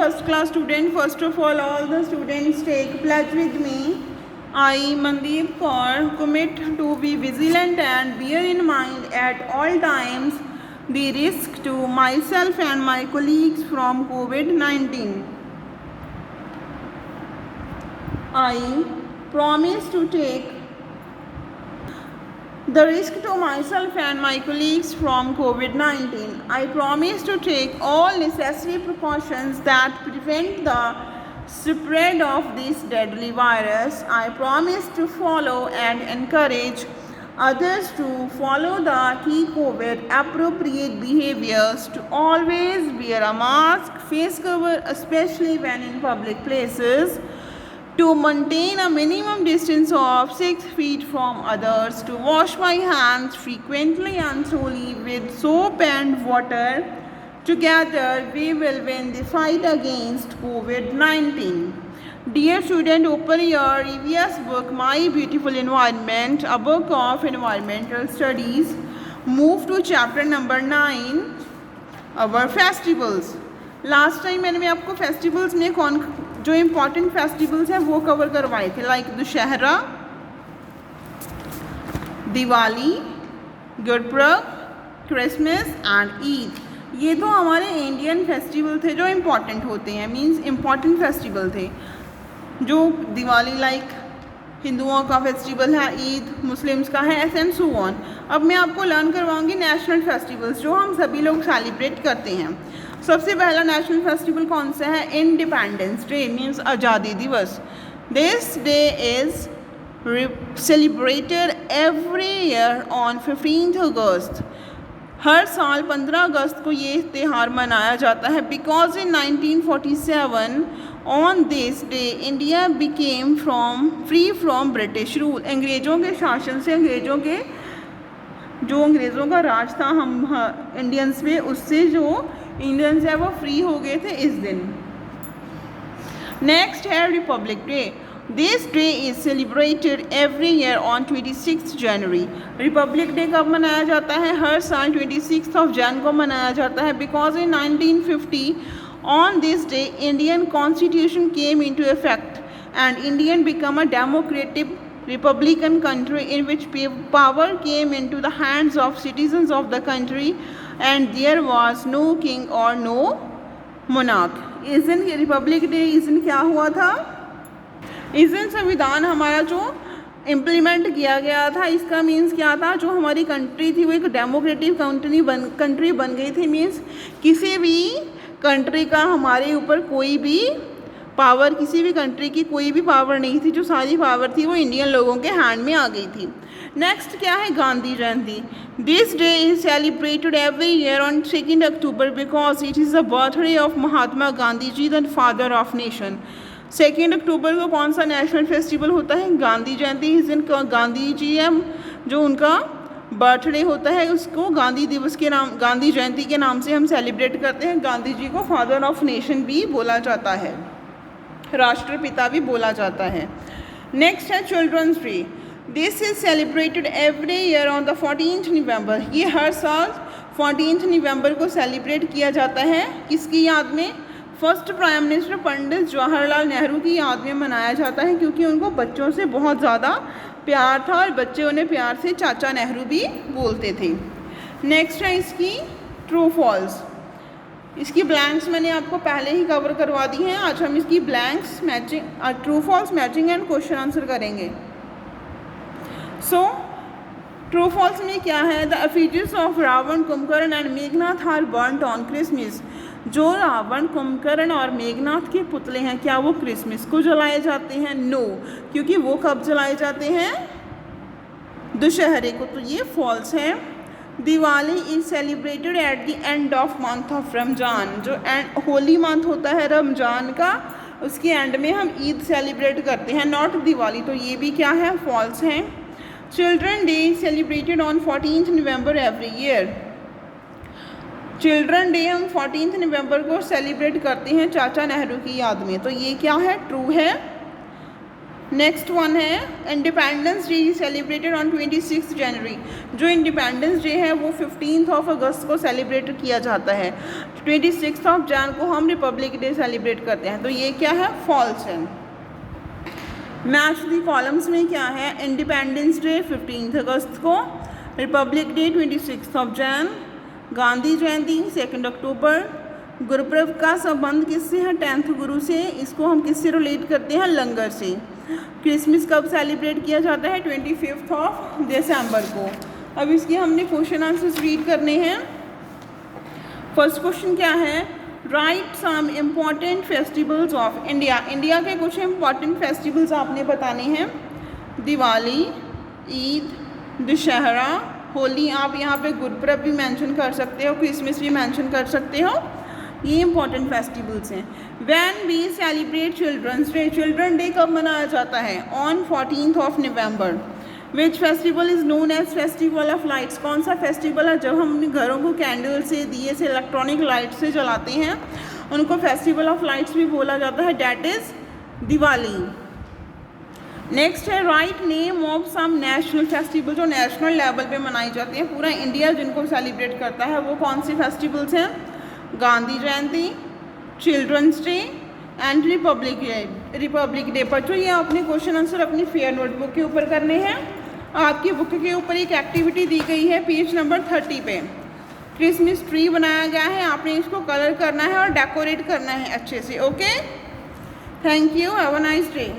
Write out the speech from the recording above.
first class student. First of all the students take pledge with me. I, Mandeep Kaur, commit to be vigilant and bear in mind at all times the risk to myself and my colleagues from COVID-19. I promise to take the risk to myself and my colleagues from COVID-19. I promise to take all necessary precautions that prevent the spread of this deadly virus. I promise to follow and encourage others to follow the key COVID appropriate behaviors, to always wear a mask, face cover, especially when in public places, to maintain a minimum distance of 6 feet from others, to wash my hands frequently and thoroughly with soap and water. Together we will win the fight against COVID-19. Dear student, open your EVS book, My Beautiful Environment, a book of environmental studies. Move to chapter number 9, our festivals. Last time मैंने आपको festivals में कौन जो important festivals हैं वो cover करवाए थे, like Dussehra, Diwali, Gurpurab, Christmas and Eid. ये तो हमारे इंडियन फेस्टिवल थे जो इम्पॉर्टेंट होते हैं, मींस इम्पॉर्टेंट फेस्टिवल थे। जो दिवाली लाइक हिंदुओं का फेस्टिवल है, ईद मुस्लिम्स का है, एंड सो ऑन। अब मैं आपको लर्न करवाऊंगी नेशनल फेस्टिवल्स जो हम सभी लोग सेलिब्रेट करते हैं। सबसे पहला नेशनल फेस्टिवल कौन सा है? इंडिपेंडेंस डे, मीन्स आज़ादी दिवस। This day is celebrated every year on 15 अगस्त। हर साल 15 अगस्त को ये त्यौहार मनाया जाता है, because in 1947 on this day India became free from British rule. अंग्रेज़ों के शासन से, अंग्रेज़ों का राज था हम इंडियंस पे, उससे जो इंडियंस है वो फ्री हो गए थे इस दिन। नेक्स्ट है Republic day. This day is celebrated every year on 26 January. Republic day कब मनाया जाता है? हर साल 26 ऑफ जन को मनाया जाता है, because in 1950 on this day Indian constitution came into effect and Indian become a democratic republican country in which power came into the hands of citizens of the country and there was no king or no monarch. इस दिन Republic day, इस दिन क्या हुआ था? इस दिन संविधान हमारा जो इम्प्लीमेंट किया गया था, इसका मीन्स क्या था? जो हमारी कंट्री थी वो एक डेमोक्रेटिक कंट्री बन गई थी। मीन्स किसी भी कंट्री का हमारे ऊपर कोई भी पावर, किसी भी कंट्री की कोई भी पावर नहीं थी, जो सारी पावर थी वो इंडियन लोगों के हैंड में आ गई थी। नेक्स्ट क्या है? Gandhi Jayanti. This day is celebrated every year on 2 October because it is the birthday of Mahatma Gandhi ji, the father of nation. 2 अक्टूबर को कौन सा नेशनल फेस्टिवल होता है? गांधी जयंती। इस दिन गांधी जी है जो उनका बर्थडे होता है, उसको गांधी दिवस के नाम, गांधी जयंती के नाम से हम सेलिब्रेट करते हैं। गांधी जी को फादर ऑफ नेशन भी बोला जाता है, राष्ट्रपिता भी बोला जाता है। नेक्स्ट है children's day. This is celebrated every year on the 14th November. ये हर साल 14th नवंबर को सेलिब्रेट किया जाता है। किसकी याद में? First prime minister Pandit Jawaharlal Nehru की याद में मनाया जाता है, क्योंकि उनको बच्चों से बहुत ज़्यादा प्यार था और बच्चे उन्हें प्यार से चाचा नेहरू भी बोलते थे। नेक्स्ट है इसकी ट्रू फॉल्स। इसकी ब्लैंक्स मैंने आपको पहले ही कवर करवा दी हैं। आज हम इसकी blanks matching, true false matching and question answer करेंगे। सो ट्रू फॉल्स में क्या है? The effigies of Ravana, Kumbhakarna and Meghnath are burned on Christmas. जो रावण, कुंभकर्ण और मेघनाथ के पुतले हैं, क्या वो क्रिसमस को जलाए जाते हैं? नो, क्योंकि वो कब जलाए जाते हैं? दशहरे को। तो ये फॉल्स है। Diwali is celebrated at the end of month of Ramzan. जो होली मंथ होता है रमज़ान का, उसके एंड में हम ईद सेलिब्रेट करते हैं, नॉट दिवाली। तो ये भी क्या है? फॉल्स है। Children day is celebrated on 14th November every year. Children day हम 14th नवंबर को सेलिब्रेट करते हैं चाचा नेहरू की याद में। तो ये क्या है? ट्रू है। नेक्स्ट वन है इंडिपेंडेंस डे सेलिब्रेटेड ऑन 26 जनवरी। जो इंडिपेंडेंस डे है वो 15 अगस्त को सेलिब्रेट किया जाता है। 26 जन को हम रिपब्लिक डे सेलिब्रेट करते हैं, तो ये क्या है, फॉल्स है। मैच दी कॉलम्स में क्या है, इंडिपेंडेंस डे 15 अगस्त को, रिपब्लिक डे 26 जन, गांधी जयंती 2 अक्टूबर। गुरुपर्व का संबंध किससे है, 10th गुरु से। इसको हम किससे रिलेट करते हैं, लंगर से। क्रिसमस कब सेलिब्रेट किया जाता है, 25 दिसंबर को। अब इसके हमने क्वेश्चन आंसर्स रीड करने हैं। फर्स्ट क्वेश्चन क्या है, write some important festivals of India. India के कुछ इम्पॉर्टेंट फेस्टिवल्स आपने बताने हैं। दिवाली, ईद, दशहरा, होली। आप यहाँ पे गुरुपर्व भी मेंशन कर सकते हो, क्रिसमस भी मेंशन कर सकते हो। ये इंपॉर्टेंट फेस्टिवल्स हैं। When we celebrate children's day, children day कब मनाया जाता है, on 14 November. Which festival is known as festival of lights, कौन सा फेस्टिवल है जब हम अपने घरों को कैंडल से, दिए से, इलेक्ट्रॉनिक लाइट से जलाते हैं, उनको फेस्टिवल ऑफ लाइट्स भी बोला जाता है, डैट इज़ दिवाली। नेक्स्ट है write name of some national festival, जो नेशनल लेवल पे मनाई जाती हैं, पूरा इंडिया जिनको सेलिब्रेट करता है, वो कौन सी फेस्टिवल्स हैं, Gandhi Jayanti, children's day and republic day. बच्चों ये आपने क्वेश्चन आंसर अपनी फेयर नोटबुक के ऊपर करने हैं। आपकी बुक के ऊपर एक एक्टिविटी दी गई है पेज नंबर 30 पे। क्रिसमस ट्री बनाया गया है, आपने इसको कलर करना है और डेकोरेट करना है अच्छे से। Okay, thank you, have a nice day.